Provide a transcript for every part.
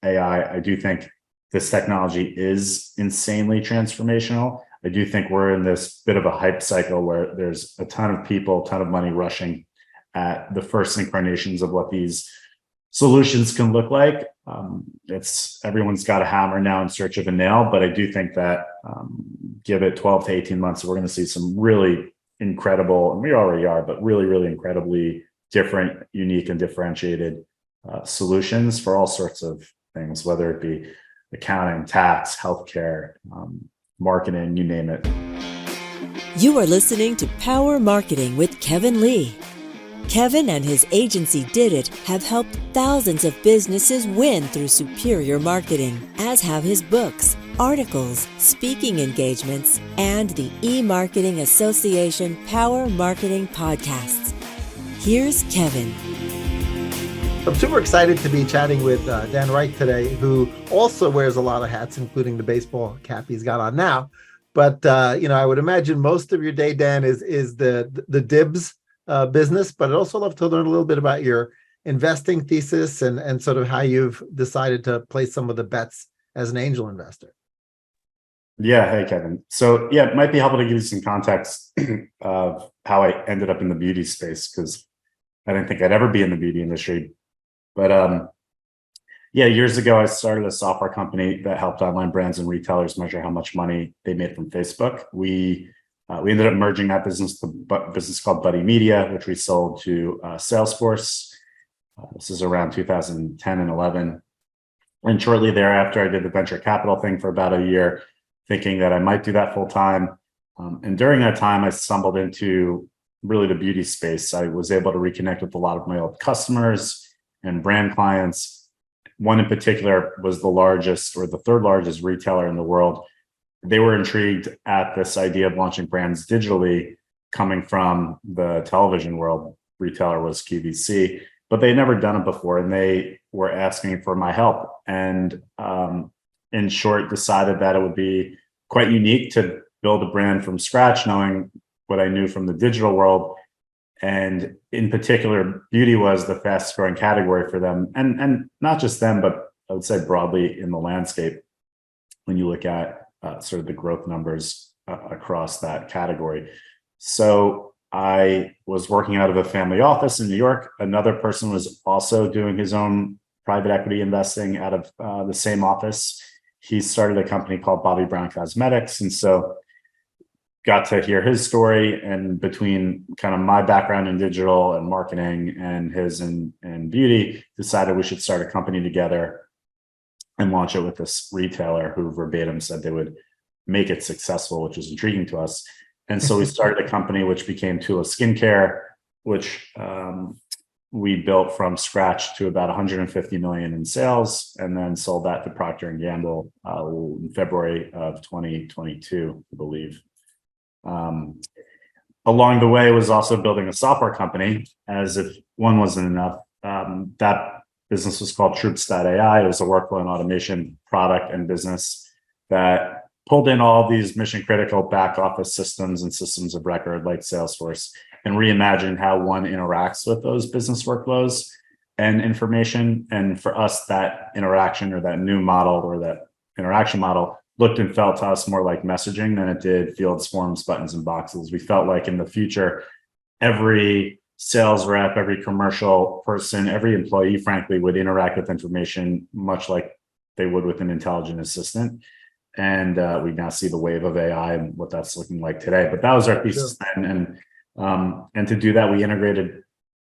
AI. I do think this technology is insanely transformational. I do think we're in this bit of a hype cycle where there's a ton of people, a ton of money rushing at the first incarnations of what these solutions can look like. It's everyone's got a hammer now in search of a nail, but I do think that give it 12 to 18 months, we're going to see some really incredible, and we already are, but really, really incredibly different, unique, and differentiated solutions for all sorts of things, whether it be accounting, tax, healthcare, marketing, you name it. You are listening to Power Marketing with Kevin Lee. Kevin and his agency Did It have helped thousands of businesses win through superior marketing, as have his books, articles, speaking engagements, and the E-Marketing Association Power Marketing podcasts. Here's Kevin. I'm super excited to be chatting with Dan Reich today, who also wears a lot of hats, including the baseball cap he's got on now. But I would imagine most of your day, Dan, is the DIBS business. But I'd also love to learn a little bit about your investing thesis and sort of how you've decided to place some of the bets as an angel investor. Yeah, hey Kevin. So yeah, it might be helpful to give you some context of how I ended up in the beauty space, because I didn't think I'd ever be in the beauty industry. But years ago, I started a software company that helped online brands and retailers measure how much money they made from Facebook. We ended up merging that business to a business called Buddy Media, which we sold to Salesforce. This is around 2010 and 11. And shortly thereafter, I did the venture capital thing for about a year, thinking that I might do that full time. And during that time, I stumbled into really the beauty space. I was able to reconnect with a lot of my old customers and brand clients. One in particular was the largest or the third largest retailer in the world. They were intrigued at this idea of launching brands digitally, coming from the television world. Retailer was QVC, but they'd never done it before, and they were asking for my help. And in short, decided that it would be quite unique to build a brand from scratch, knowing what I knew from the digital world. And in particular, beauty was the fastest growing category for them. And not just them, but I would say broadly in the landscape, when you look at sort of the growth numbers across that category. So I was working out of a family office in New York. Another person was also doing his own private equity investing out of the same office. He started a company called Bobby Brown Cosmetics. And so got to hear his story, and between kind of my background in digital and marketing and his in beauty, decided we should start a company together and launch it with this retailer who verbatim said they would make it successful, which was intriguing to us. And so we started a company which became Tula Skincare, which we built from scratch to about 150 million in sales, and then sold that to Procter & Gamble in February of 2022, I believe. Along the way was also building a software company, as if one wasn't enough. That business was called Troops.ai. It was a workflow and automation product and business that pulled in all these mission critical back office systems and systems of record like Salesforce, and reimagined how one interacts with those business workflows and information. And for us, that interaction or that new model or that interaction model looked and felt to us more like messaging than it did fields, forms, buttons, and boxes. We felt like in the future, every sales rep, every commercial person, every employee, frankly, would interact with information much like they would with an intelligent assistant. And we now see the wave of AI and what that's looking like today. But that was our thesis then. And to do that, we integrated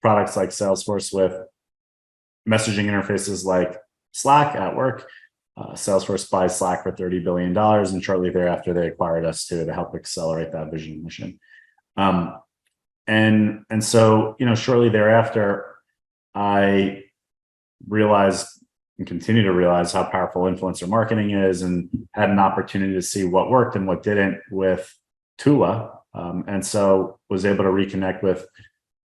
products like Salesforce with messaging interfaces like Slack at work. Salesforce buys Slack for $30 billion. And shortly thereafter, they acquired us to help accelerate that vision and mission. And so, shortly thereafter, I realized and continue to realize how powerful influencer marketing is, and had an opportunity to see what worked and what didn't with Tula. And so was able to reconnect with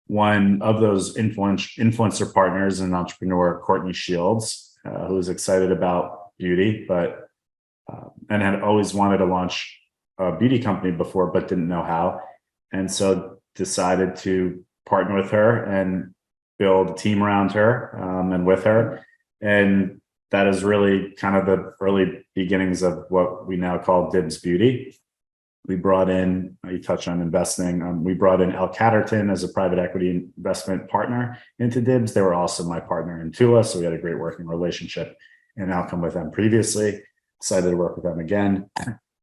one of those influencer partners, an entrepreneur, Courtney Shields, who was excited about beauty, but and had always wanted to launch a beauty company before, but didn't know how. And so decided to partner with her and build a team around her and with her, and that is really kind of the early beginnings of what we now call DIBS Beauty. We brought in, you touched on investing, we brought in Al Catterton as a private equity investment partner into DIBS. They were also my partner in Tua, so we had a great working relationship and outcome with them previously. Excited to work with them again.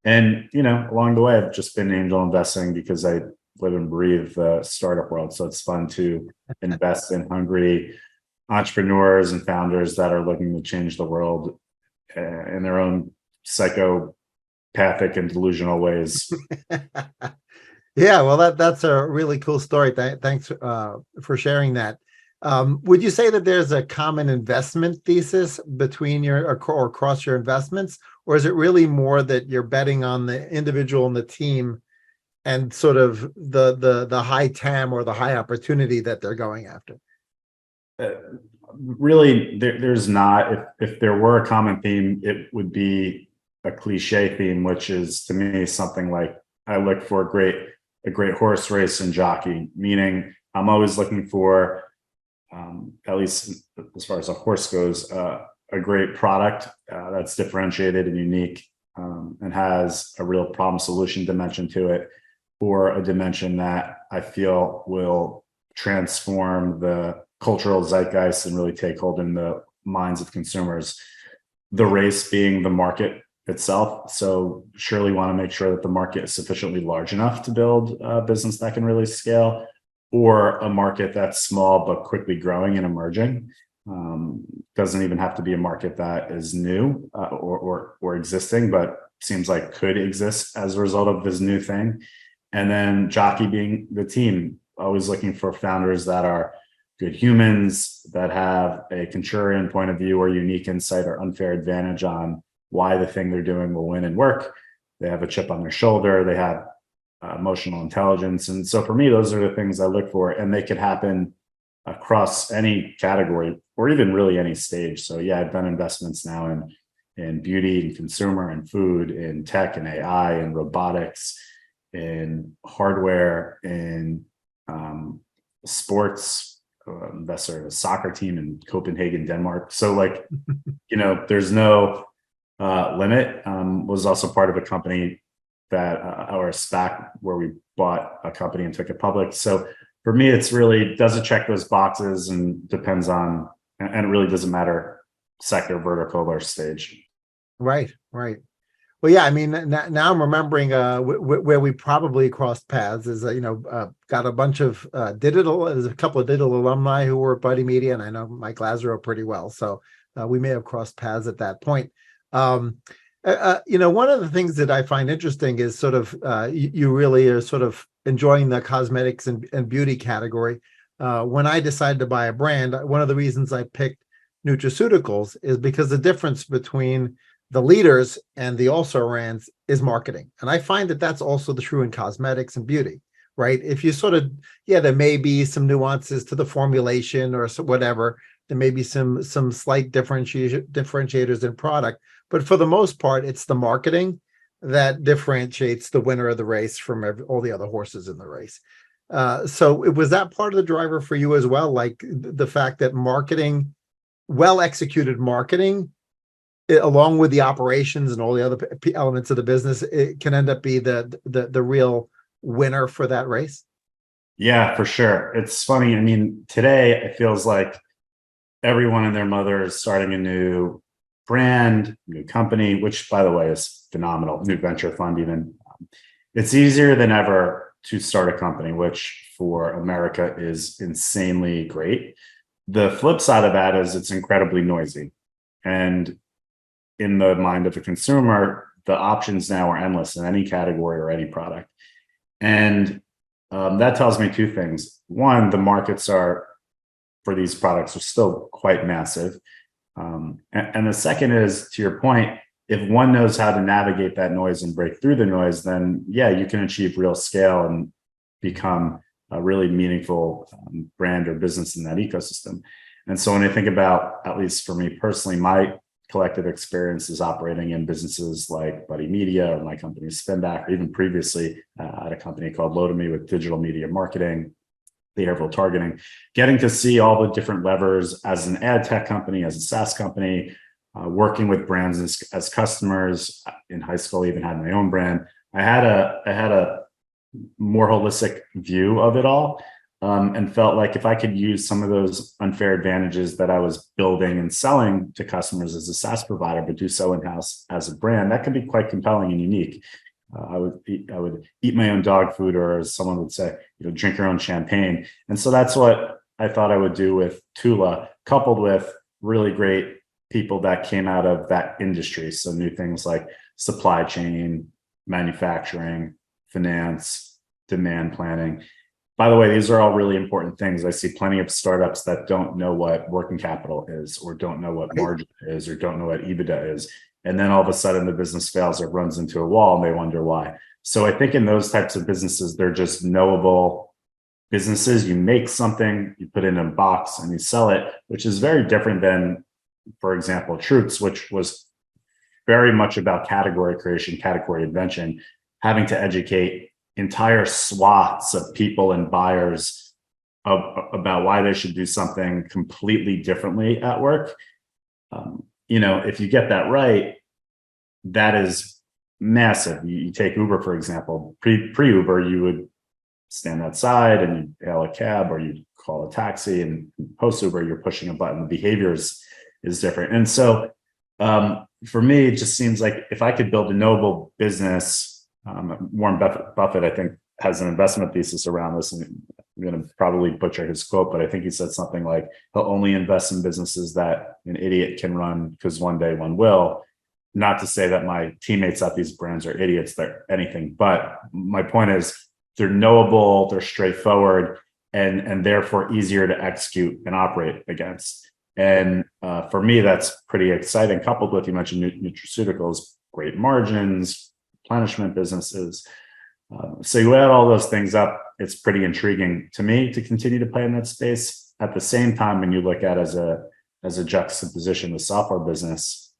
And, along the way, I've just been angel investing because I live and breathe the startup world. So it's fun to invest in hungry entrepreneurs and founders that are looking to change the world in their own psychopathic and delusional ways. Yeah, well, that's a really cool story. Thanks for sharing that. Would you say that there's a common investment thesis between or across your investments, or is it really more that you're betting on the individual and the team and sort of the high TAM or the high opportunity that they're going after? Really, there's not. If there were a common theme, it would be a cliche theme, which is to me something like I look for a great horse race and jockey, meaning I'm always looking for, at least as far as a horse goes, a great product that's differentiated and unique and has a real problem solution dimension to it, or a dimension that I feel will transform the cultural zeitgeist and really take hold in the minds of consumers. The race being the market itself. So surely want to make sure that the market is sufficiently large enough to build a business that can really scale, or a market that's small but quickly growing and emerging. Doesn't even have to be a market that is new or existing, but seems like could exist as a result of this new thing. And then jockey being the team, always looking for founders that are good humans, that have a contrarian point of view or unique insight or unfair advantage on why the thing they're doing will win and work. They have a chip on their shoulder. They have emotional intelligence. And so for me, those are the things I look for, and they could happen across any category or even really any stage. So yeah, I've done investments now in beauty and consumer and food, in tech and AI and robotics, in hardware, in sports, investor in a soccer team in Copenhagen, Denmark. So there's no limit. Was also part of a company that, or a SPAC, where we bought a company and took it public. So for me, it's really, does it check those boxes, and depends on, and it really doesn't matter sector, vertical, or stage. Right. Well, yeah, I mean, now I'm remembering where we probably crossed paths is, got a bunch of there's a couple of digital alumni who were at Buddy Media, and I know Mike Lazaro pretty well. So we may have crossed paths at that point. One of the things that I find interesting is sort of you really are sort of enjoying the cosmetics and beauty category. When I decided to buy a brand, one of the reasons I picked nutraceuticals is because the difference between the leaders and the also-rans is marketing. And I find that that's also the true in cosmetics and beauty, right? If you sort of, there may be some nuances to the formulation or whatever. There may be some slight differentiators in product, but for the most part, it's the marketing that differentiates the winner of the race from all the other horses in the race. So was that part of the driver for you as well? Like the fact that marketing, well-executed marketing, along with the operations and all the other elements of the business, it can end up be the real winner for that race? Yeah, for sure. It's funny. I mean, today it feels like everyone and their mother is starting a new brand, new company, which, by the way, is phenomenal. New venture fund, even. It's easier than ever to start a company, which for America is insanely great. The flip side of that is it's incredibly noisy. And in the mind of the consumer, the options now are endless in any category or any product. And that tells me two things. One, the markets for these products are still quite massive. And the second is, to your point, if one knows how to navigate that noise and break through the noise, then yeah, you can achieve real scale and become a really meaningful brand or business in that ecosystem. And so when I think about, at least for me personally, my collective experiences operating in businesses like Buddy Media or my company Spinback, or even previously at a company called Lotame with digital media marketing, behavioral targeting, getting to see all the different levers as an ad tech company, as a SaaS company, working with brands as customers. In high school, I even had my own brand. I had a more holistic view of it all, and felt like if I could use some of those unfair advantages that I was building and selling to customers as a SaaS provider, but do so in-house as a brand, that could be quite compelling and unique. I would eat my own dog food, or as someone would say, drink your own champagne. And so that's what I thought I would do with Tula, coupled with really great people that came out of that industry. So new things like supply chain, manufacturing, finance, demand planning. By the way, these are all really important things. I see plenty of startups that don't know what working capital is, or don't know what margin is, or don't know what EBITDA is. And then all of a sudden the business fails or runs into a wall and they wonder why. So I think in those types of businesses, they're just knowable businesses. You make something, you put it in a box and you sell it, which is very different than, for example, Troops, which was very much about category creation, category invention, having to educate entire swaths of people and buyers about why they should do something completely differently at work. If you get that right, that is massive. You take Uber, for example. Pre-Uber, you would stand outside and you hail a cab, or you call a taxi, and post-Uber, you're pushing a button. The behavior is different. And so for me, it just seems like if I could build a noble business, Warren Buffett, I think, has an investment thesis around this, and I'm going to probably butcher his quote, but I think he said something like, he'll only invest in businesses that an idiot can run, because one day one will. Not to say that my teammates at these brands are idiots, they're anything, but my point is they're knowable, they're straightforward, and therefore easier to execute and operate against. And for me, that's pretty exciting, coupled with, you mentioned nutraceuticals, great margins, replenishment businesses. So you add all those things up, it's pretty intriguing to me to continue to play in that space. At the same time, when you look at as a juxtaposition the software business,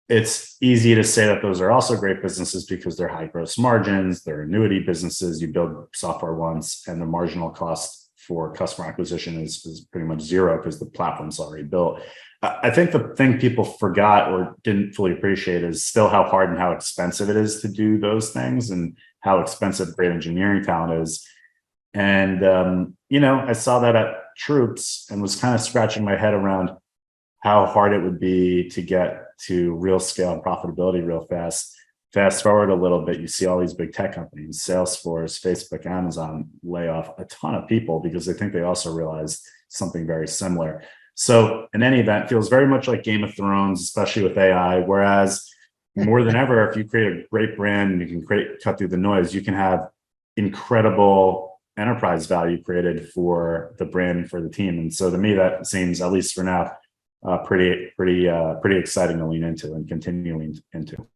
it's easy to say that those are also great businesses because they're high gross margins, they're annuity businesses. You build software once and the marginal cost for customer acquisition is pretty much zero because the platform's already built. I think the thing people forgot or didn't fully appreciate is still how hard and how expensive it is to do those things, and how expensive great engineering talent is. And, I saw that at Troops and was kind of scratching my head around how hard it would be to get to real scale and profitability real fast. Fast forward a little bit, you see all these big tech companies, Salesforce, Facebook, Amazon, lay off a ton of people because I think they also realized something very similar. So in any event, it feels very much like Game of Thrones, especially with AI, whereas more than ever, if you create a great brand and you can cut through the noise, you can have incredible enterprise value created for the brand and for the team. And so to me, that seems, at least for now, pretty exciting to lean into and continue lean into.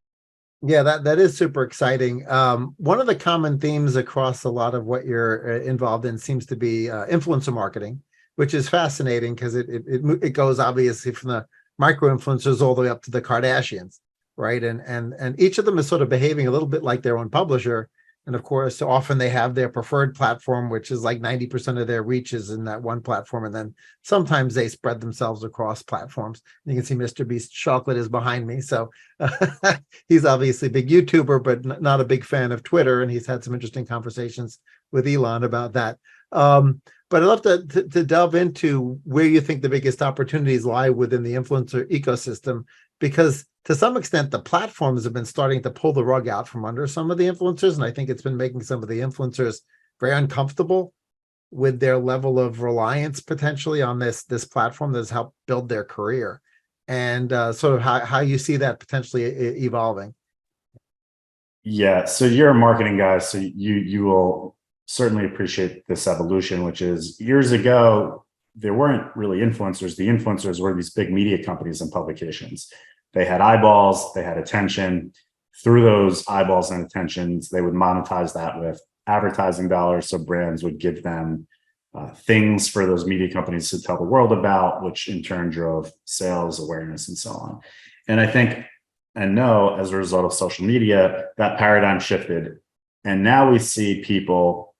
Yeah, that is super exciting. One of the common themes across a lot of what you're involved in seems to be influencer marketing, which is fascinating because it goes obviously from the micro influencers all the way up to the Kardashians, right? And each of them is sort of behaving a little bit like their own publisher. And of course, so often they have their preferred platform, which is like 90% of their reach is in that one platform. And then sometimes they spread themselves across platforms. You can see Mr. Beast chocolate is behind me. So he's obviously a big YouTuber, but not a big fan of Twitter. And he's had some interesting conversations with Elon about that. But I'd love to delve into where you think the biggest opportunities lie within the influencer ecosystem, because to some extent, the platforms have been starting to pull the rug out from under some of the influencers. And I think it's been making some of the influencers very uncomfortable with their level of reliance potentially on this platform that's helped build their career, and sort of how you see that potentially evolving. Yeah, so you're a marketing guy, so you will certainly appreciate this evolution, which is years ago, there weren't really influencers. The influencers were these big media companies and publications. They had eyeballs, they had attention. Through those eyeballs and attentions, they would monetize that with advertising dollars. So brands would give them things for those media companies to tell the world about, which in turn drove sales, awareness, and so on. And I think, and know, as a result of social media, that paradigm shifted. And now we see people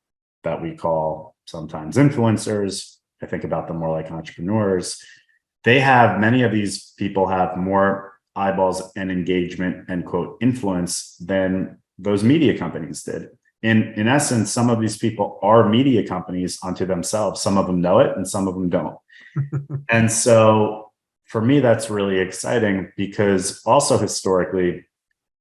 that we call sometimes influencers. I think about them more like entrepreneurs. many of these people have more eyeballs and engagement and quote influence than those media companies did. In essence, some of these people are media companies unto themselves. Some of them know it and some of them don't. And so for me, that's really exciting because also historically,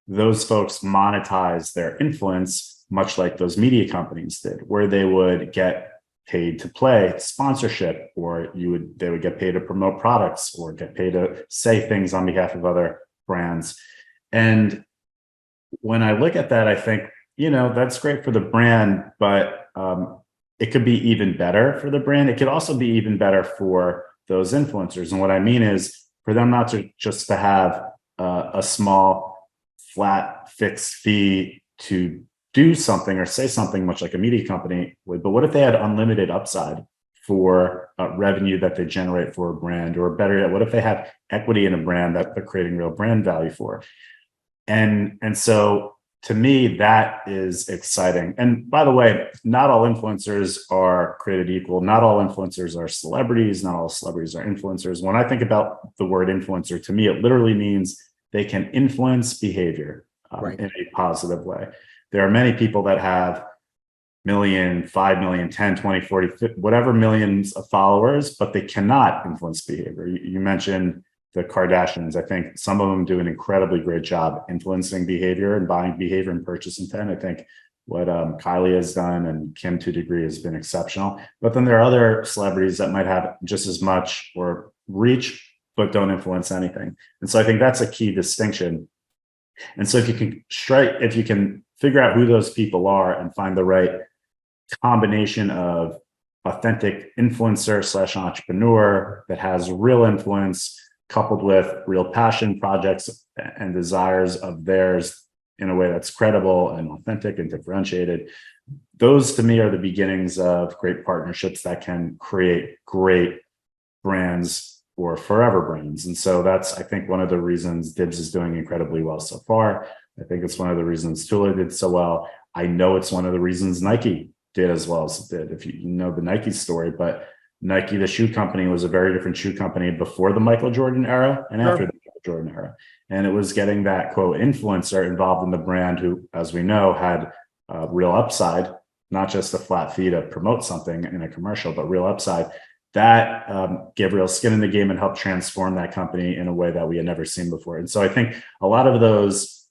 those folks monetize their influence much like those media companies did, where they would get paid to play sponsorship, or they would get paid to promote products or get paid to say things on behalf of other brands. And when I look at that, I think, that's great for the brand, but it could be even better for the brand. It could also be even better for those influencers. And what I mean is for them not to just to have a small, flat, fixed fee to do something or say something much like a media company would, but what if they had unlimited upside for revenue that they generate for a brand, or better yet, what if they have equity in a brand that they're creating real brand value for? And so to me, that is exciting. And by the way, not all influencers are created equal. Not all influencers are celebrities. Not all celebrities are influencers. When I think about the word influencer, to me, it literally means they can influence behavior in a positive way. There are many people that have million, 5 million, 10, 20, 40, 50, whatever millions of followers, but they cannot influence behavior. You mentioned the Kardashians. I think some of them do an incredibly great job influencing behavior and buying behavior and purchase intent. I think what Kylie has done and Kim to a degree has been exceptional. But then there are other celebrities that might have just as much or reach, but don't influence anything. And so I think that's a key distinction. And so if you can figure out who those people are and find the right combination of authentic influencer / entrepreneur that has real influence, coupled with real passion projects and desires of theirs in a way that's credible and authentic and differentiated. Those to me are the beginnings of great partnerships that can create great brands or forever brands. And so that's, I think, one of the reasons DIBS is doing incredibly well so far. I think it's one of the reasons Tula did so well. I know it's one of the reasons Nike did as well as it did, if you know the Nike story, but Nike, the shoe company, was a very different shoe company before the Michael Jordan era and after the Michael Jordan era. And it was getting that quote influencer involved in the brand who, as we know, had real upside, not just a flat fee to promote something in a commercial, but real upside. That gave real skin in the game and helped transform that company in a way that we had never seen before. And so I think a lot of those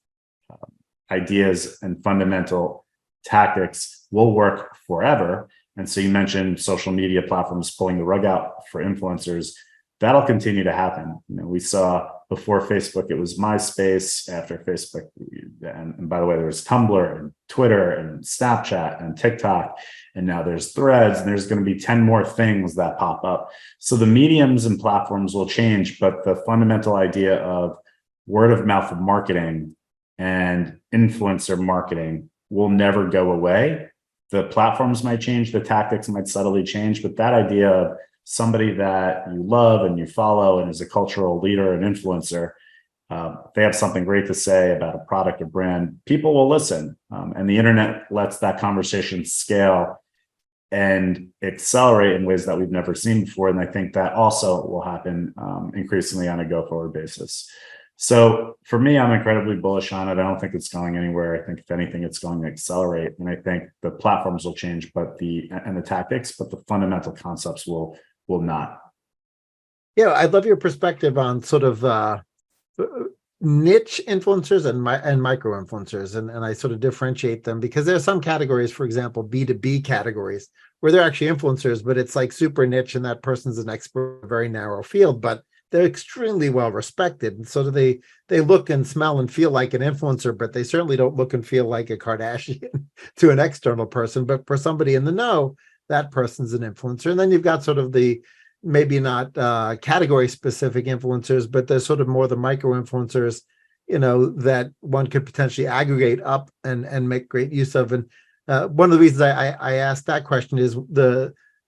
ideas and fundamental tactics will work forever. And so you mentioned social media platforms pulling the rug out for influencers. That'll continue to happen. We saw before Facebook, it was MySpace. After Facebook, and by the way, there was Tumblr and Twitter and Snapchat and TikTok, and now there's Threads, and there's going to be 10 more things that pop up. So the mediums and platforms will change, but the fundamental idea of word of mouth marketing and influencer marketing will never go away. The platforms might change, the tactics might subtly change, but that idea of somebody that you love and you follow and is a cultural leader and influencer, they have something great to say about a product or brand, people will listen. And the internet lets that conversation scale and accelerate in ways that we've never seen before. And I think that also will happen increasingly on a go-forward basis. So for me, I'm incredibly bullish on it. I don't think it's going anywhere. I think if anything, it's going to accelerate. And I think the platforms will change, and the tactics, but the fundamental concepts will not. Yeah, I'd love your perspective on sort of niche influencers and micro influencers, and I sort of differentiate them because there are some categories, for example, B2B categories, where they're actually influencers, but it's like super niche, and that person's an expert in a very narrow field, but they're extremely well respected. And so they look and smell and feel like an influencer, but they certainly don't look and feel like a Kardashian to an external person. But for somebody in the know, that person's an influencer. And then you've got sort of the maybe not category specific influencers, but there's sort of more the micro influencers, that one could potentially aggregate up and make great use of. And one of the reasons I asked that question is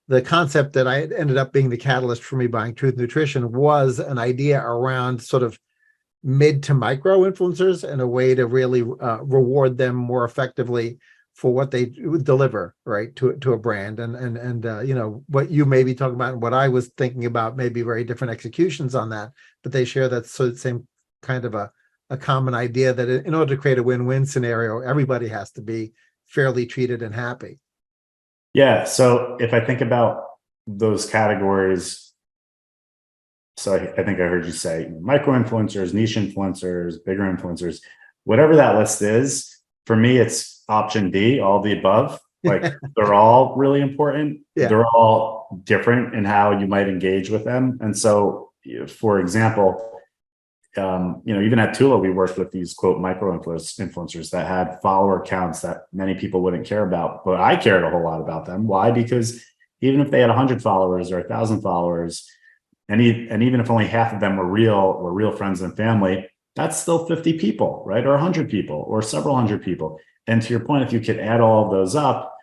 the concept that I ended up being the catalyst for me buying Truth Nutrition was an idea around sort of mid to micro influencers and a way to really reward them more effectively for what they deliver, right, to a brand. And you know, what you may be talking about and what I was thinking about may be very different executions on that, but they share that same kind of a common idea that in order to create a win-win scenario, everybody has to be fairly treated and happy. Yeah. So if I think about those categories, so I think I heard you say micro influencers, niche influencers, bigger influencers, whatever that list is, for me, it's option D, all the above. Like they're all really important. Yeah. They're all different in how you might engage with them. And so, for example, even at Tula, we worked with these quote micro influencers that had follower counts that many people wouldn't care about, but I cared a whole lot about them. Why? Because even if they had 100 followers or 1,000 followers, and even if only half of them were real friends and family, that's still 50 people, right? Or 100 people or several hundred people. And to your point, if you could add all of those up,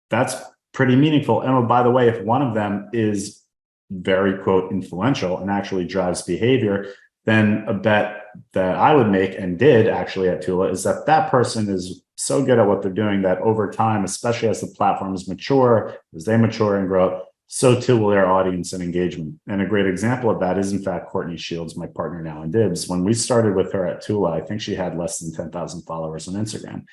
that's pretty meaningful. And oh, by the way, if one of them is very quote influential and actually drives behavior, then a bet that I would make and did actually at Tula is that that person is so good at what they're doing that over time, especially as the platforms mature, as they mature and grow, so too will their audience and engagement. And a great example of that is, in fact, Courtney Shields, my partner now in DIBS. When we started with her at Tula, I think she had less than 10,000 followers on Instagram.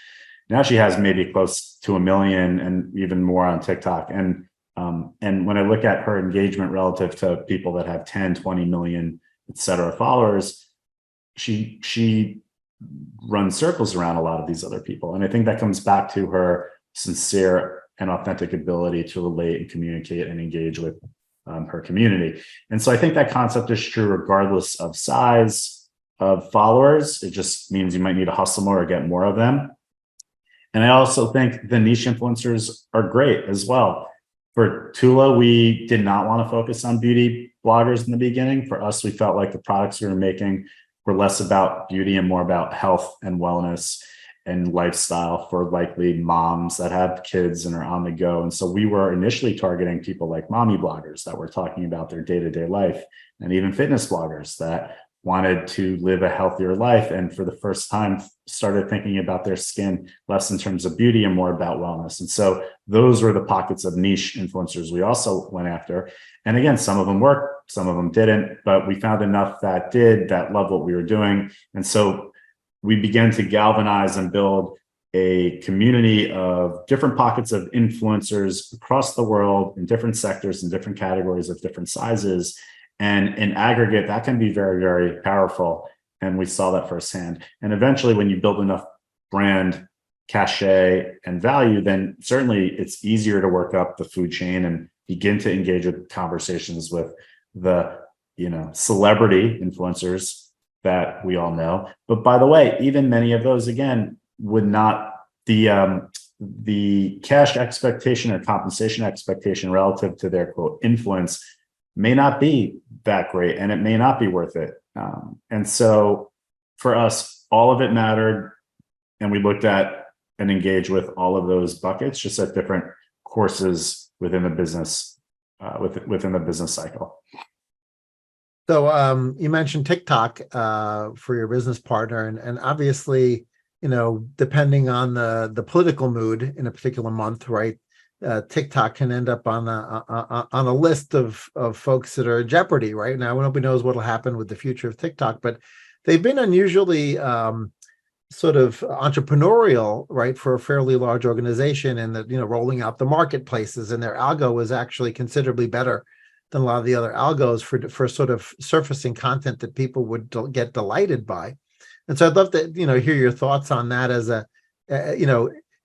Now she has maybe close to 1 million and even more on TikTok. And when I look at her engagement relative to people that have 10, 20 million, et cetera, followers, she runs circles around a lot of these other people. And I think that comes back to her sincere and authentic ability to relate and communicate and engage with her community. And so I think that concept is true regardless of size of followers. It just means you might need to hustle more or get more of them. And I also think the niche influencers are great as well. For Tula, we did not want to focus on beauty bloggers in the beginning. For us, we felt like the products we were making were less about beauty and more about health and wellness and lifestyle for likely moms that have kids and are on the go. And so we were initially targeting people like mommy bloggers that were talking about their day-to-day life, and even fitness bloggers that wanted to live a healthier life and for the first time started thinking about their skin less in terms of beauty and more about wellness. And so those were the pockets of niche influencers we also went after. And again, some of them worked, some of them didn't, but we found enough that did, that loved what we were doing. And so we began to galvanize and build a community of different pockets of influencers across the world in different sectors and different categories of different sizes. And in aggregate, that can be very, very powerful. And we saw that firsthand. And eventually, when you build enough brand cachet and value, then certainly it's easier to work up the food chain and begin to engage with conversations with the, celebrity influencers that we all know. But by the way, even many of those, again, would not, the cash expectation or compensation expectation relative to their quote influence may not be that great, and it may not be worth it. And so for us, all of it mattered. And we looked at and engaged with all of those buckets, just at different courses within the business, within the business cycle. So you mentioned TikTok for your business partner, and obviously, depending on the political mood in a particular month, right? TikTok can end up on a list of folks that are in jeopardy right now. Nobody knows what will happen with the future of TikTok, but they've been unusually sort of entrepreneurial, right, for a fairly large organization, and that rolling out the marketplaces, and their algo was actually considerably better than a lot of the other algos for sort of surfacing content that people would get delighted by. And so I'd love to hear your thoughts on that as a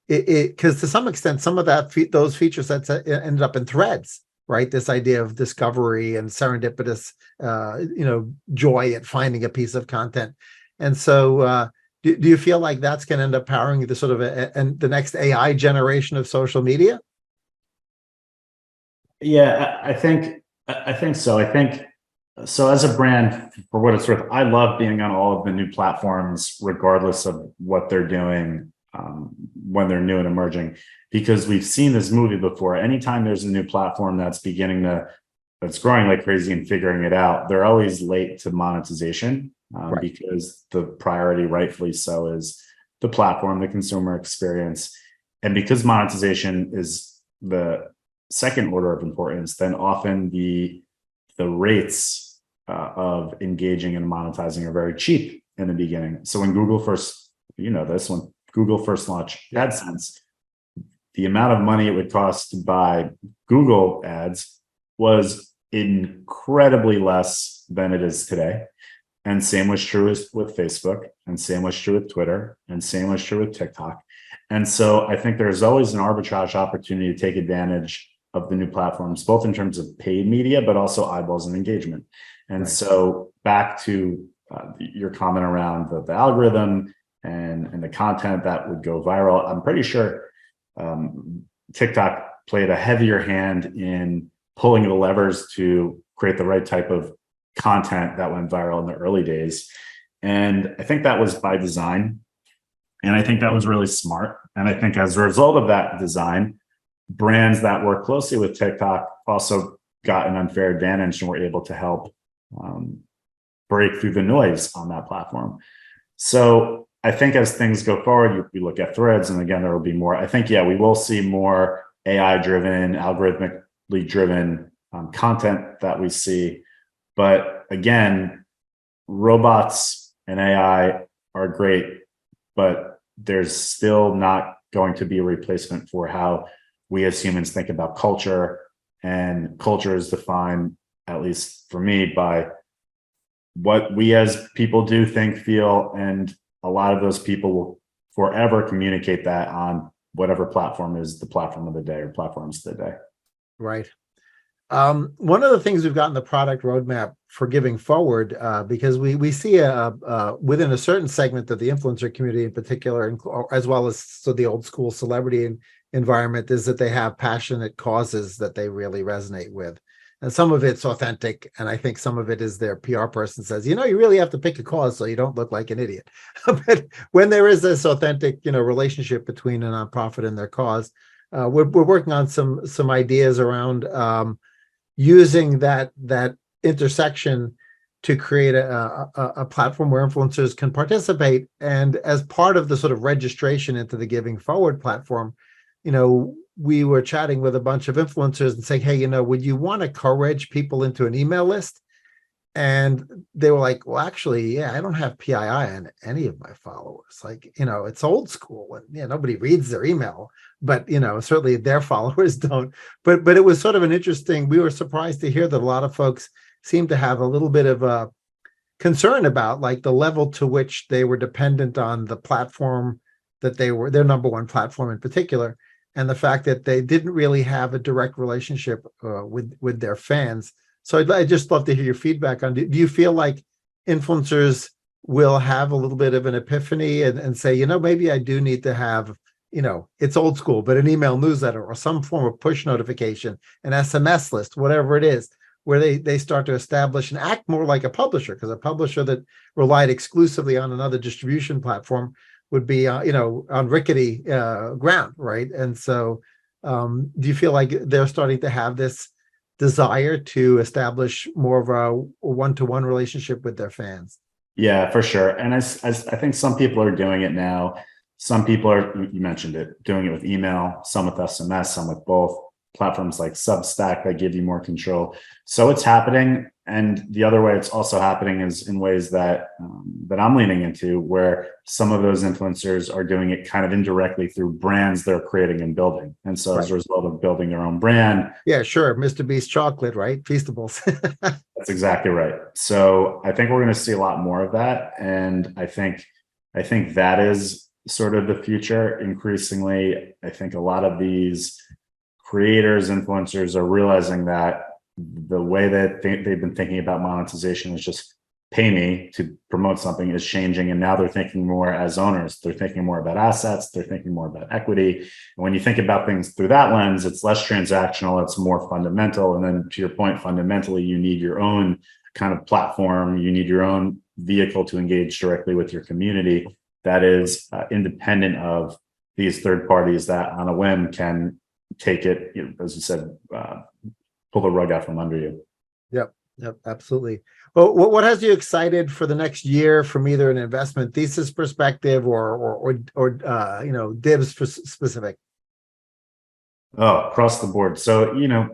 because to some extent, some of those feature sets ended up in threads, right? This idea of discovery and serendipitous, joy at finding a piece of content. And so, do you feel like that's going to end up powering the sort of and the next AI generation of social media? Yeah, I think so. I think so. As a brand, for what it's worth, I love being on all of the new platforms, regardless of what they're doing. When they're new and emerging, because we've seen this movie before. Anytime there's a new platform that's growing like crazy and figuring it out, they're always late to monetization right. Because the priority, rightfully so, is the platform, the consumer experience. And because monetization is the second order of importance, then often the rates of engaging and monetizing are very cheap in the beginning. So when Google first, when Google first launched AdSense, the amount of money it would cost to buy Google ads was incredibly less than it is today. And same was true with Facebook, and same was true with Twitter, and same was true with TikTok. And so I think there's always an arbitrage opportunity to take advantage of the new platforms, both in terms of paid media, but also eyeballs and engagement. And so back to your comment around the algorithm and the content that would go viral, I'm pretty sure TikTok played a heavier hand in pulling the levers to create the right type of content that went viral in the early days. And I think that was by design. And I think that was really smart. And I think as a result of that design, brands that work closely with TikTok also got an unfair advantage and were able to help break through the noise on that platform. So I think as things go forward, we look at threads, and again, there will be more. I think, we will see more AI-driven, algorithmically driven content that we see. But again, robots and AI are great, but there's still not going to be a replacement for how we as humans think about culture. And culture is defined, at least for me, by what we as people do, think, feel, and a lot of those people will forever communicate that on whatever platform is the platform of the day or platforms of the day. Right. One of the things we've got in the product roadmap for Giving Forward, because we see within a certain segment of the influencer community in particular, as well as the old school celebrity environment, is that they have passionate causes that they really resonate with. And some of it's authentic, and I think some of it is their PR person says, you really have to pick a cause so you don't look like an idiot. But when there is this authentic, relationship between a nonprofit and their cause, we're working on some ideas around using that intersection to create a platform where influencers can participate. And as part of the sort of registration into the Giving Forward platform, we were chatting with a bunch of influencers and saying, hey, would you want to encourage people into an email list? And they were like, well, actually, I don't have PII on any of my followers. Like, it's old school, and nobody reads their email, but certainly their followers don't. But it was sort of an interesting, we were surprised to hear that a lot of folks seem to have a little bit of a concern about like the level to which they were dependent on the platform that they were, their number one platform in particular, and the fact that they didn't really have a direct relationship with their fans. So I'd just love to hear your feedback on, do you feel like influencers will have a little bit of an epiphany and say, maybe I do need to have, it's old school, but an email newsletter or some form of push notification, an SMS list, whatever it is, where they start to establish and act more like a publisher, because a publisher that relied exclusively on another distribution platform would be, on rickety ground, right? And so do you feel like they're starting to have this desire to establish more of a one-to-one relationship with their fans? Yeah, for sure. And I think some people are doing it now. Some people are, you mentioned it, doing it with email, some with SMS, some with both. Platforms like Substack that give you more control. So it's happening. And the other way it's also happening is in ways that I'm leaning into, where some of those influencers are doing it kind of indirectly through brands they're creating and building. And so as a result of building their own brand. Yeah, sure. Mr. Beast chocolate, right? Feastables. That's exactly right. So I think we're going to see a lot more of that. And I think that is sort of the future. Increasingly, I think a lot of these creators, influencers are realizing that the way that they've been thinking about monetization is just pay me to promote something is changing. And now they're thinking more as owners. They're thinking more about assets. They're thinking more about equity. And when you think about things through that lens, it's less transactional. It's more fundamental. And then to your point, fundamentally, you need your own kind of platform. You need your own vehicle to engage directly with your community that is independent of these third parties that on a whim can take it, as you said, pull the rug out from under you. Yep, absolutely. Well, what has you excited for the next year from either an investment thesis perspective or DIBS specific? Oh, across the board. So,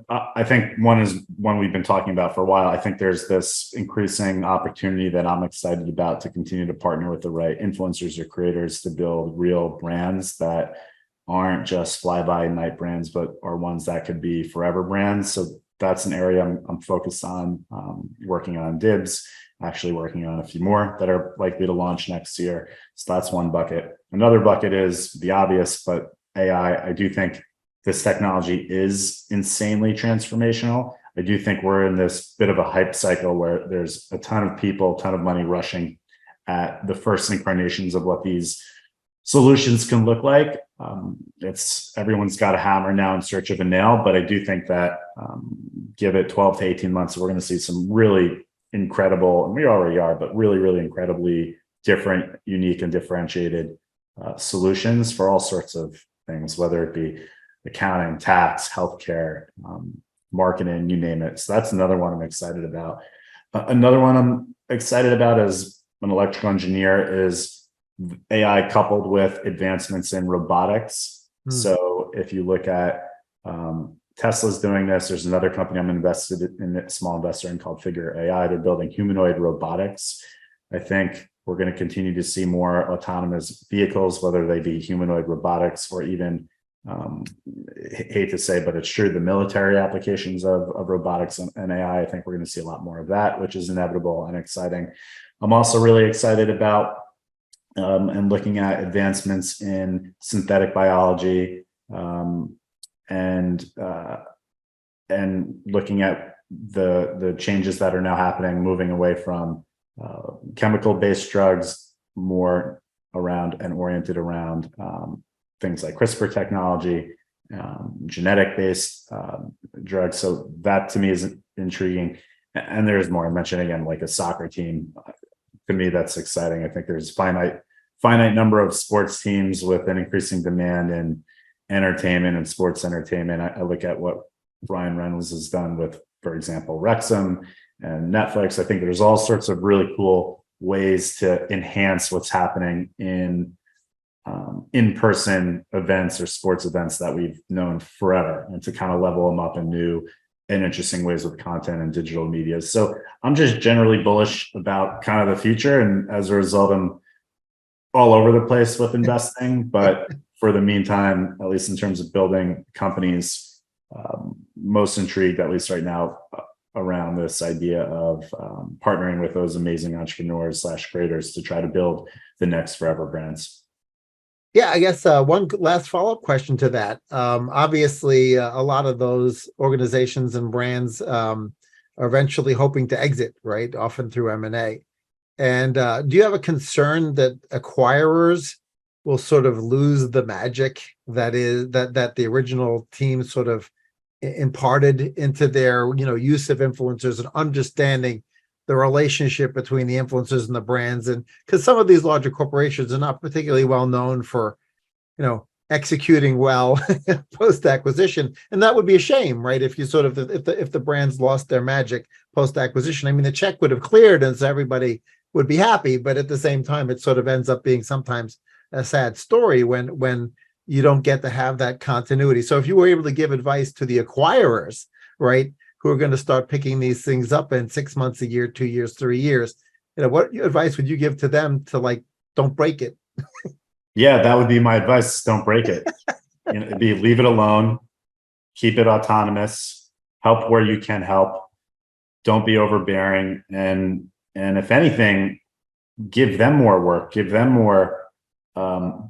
I think one is one we've been talking about for a while. I think there's this increasing opportunity that I'm excited about to continue to partner with the right influencers or creators to build real brands that aren't just fly-by-night brands, but are ones that could be forever brands. So that's an area I'm focused on, working on DIBS, actually working on a few more that are likely to launch next year. So that's one bucket. Another bucket is the obvious, but AI. I do think this technology is insanely transformational. I do think we're in this bit of a hype cycle where there's a ton of people, a ton of money rushing at the first incarnations of what these solutions can look like. It's everyone's got a hammer now in search of a nail, but I do think that give it 12 to 18 months, we're going to see some really incredible, and we already are, but really, really incredibly different, unique, and differentiated solutions for all sorts of things, whether it be accounting, tax, healthcare, marketing, you name it. So that's another one I'm excited about. Another one I'm excited about as an electrical engineer is AI coupled with advancements in robotics. So if you look at Tesla's doing this, there's another company I'm invested in, a small investor in, called Figure AI. They're building humanoid robotics. I think we're going to continue to see more autonomous vehicles, whether they be humanoid robotics or even hate to say, but it's true, the military applications of robotics and AI. I think we're going to see a lot more of that, which is inevitable and exciting. I'm also really excited about and looking at advancements in synthetic biology, and looking at the changes that are now happening, moving away from chemical-based drugs, more around and oriented around things like CRISPR technology, genetic-based drugs. So that to me is intriguing. And there's more. I mentioned again, like a soccer team. To me, that's exciting. I think there's finite number of sports teams with an increasing demand in entertainment and sports entertainment. I look at what Ryan Reynolds has done with, for example, Wrexham and Netflix. I think there's all sorts of really cool ways to enhance what's happening in in-person events or sports events that we've known forever, and to kind of level them up in new and interesting ways with content and digital media. So I'm just generally bullish about kind of the future. And as a result, I'm all over the place with investing. But for the meantime, at least in terms of building companies, most intrigued, at least right now, around this idea of partnering with those amazing entrepreneurs / creators to try to build the next forever brands. Yeah, I guess one last follow-up question to that. Obviously, a lot of those organizations and brands are eventually hoping to exit, right? Often through M&A. And do you have a concern that acquirers will sort of lose the magic that the original team sort of imparted into their use of influencers and understanding the relationship between the influencers and the brands? And because some of these larger corporations are not particularly well known for executing well post acquisition, and that would be a shame, right? If you sort of if the brands lost their magic post acquisition, I mean, the check would have cleared and so everybody would be happy, but at the same time it sort of ends up being sometimes a sad story when you don't get to have that continuity. So if you were able to give advice to the acquirers, right, who are going to start picking these things up in 6 months, a year, 2 years, 3 years, what advice would you give to them to don't break it? Yeah, that would be my advice. Don't break it. It'd be leave it alone, keep it autonomous, help where you can help. Don't be overbearing. And if anything, give them more work, give them more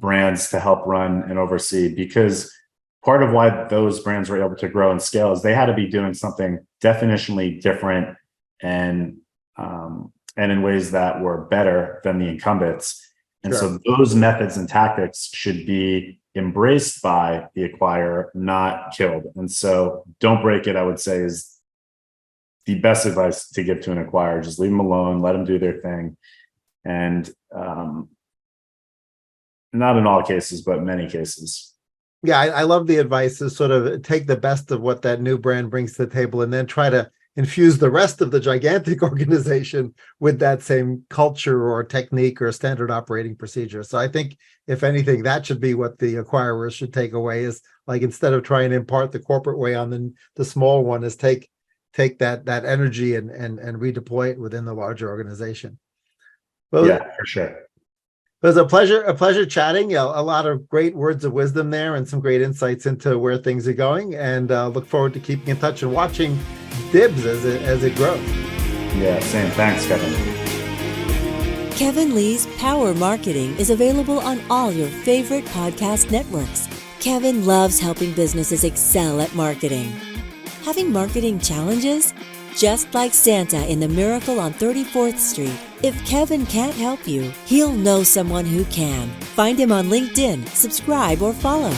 brands to help run and oversee, because part of why those brands were able to grow and scale is they had to be doing something definitionally different and in ways that were better than the incumbents. And Sure. So those methods and tactics should be embraced by the acquirer, not killed. And so don't break it, I would say, is the best advice to give to an acquirer. Just leave them alone, let them do their thing. And not in all cases, but many cases. Yeah, I love the advice to sort of take the best of what that new brand brings to the table and then try to infuse the rest of the gigantic organization with that same culture or technique or standard operating procedure. So I think, if anything, that should be what the acquirers should take away, is like, instead of trying to impart the corporate way on the small one, is take that energy and redeploy it within the larger organization. Well, Yeah, for sure. It was a pleasure chatting. A lot of great words of wisdom there and some great insights into where things are going. And look forward to keeping in touch and watching DIBS as it grows. Yeah, same. Thanks, Kevin. Kevin Lee's Power Marketing is available on all your favorite podcast networks. Kevin loves helping businesses excel at marketing. Having marketing challenges? Just like Santa in the Miracle on 34th Street, if Kevin can't help you, he'll know someone who can. Find him on LinkedIn, subscribe, or follow.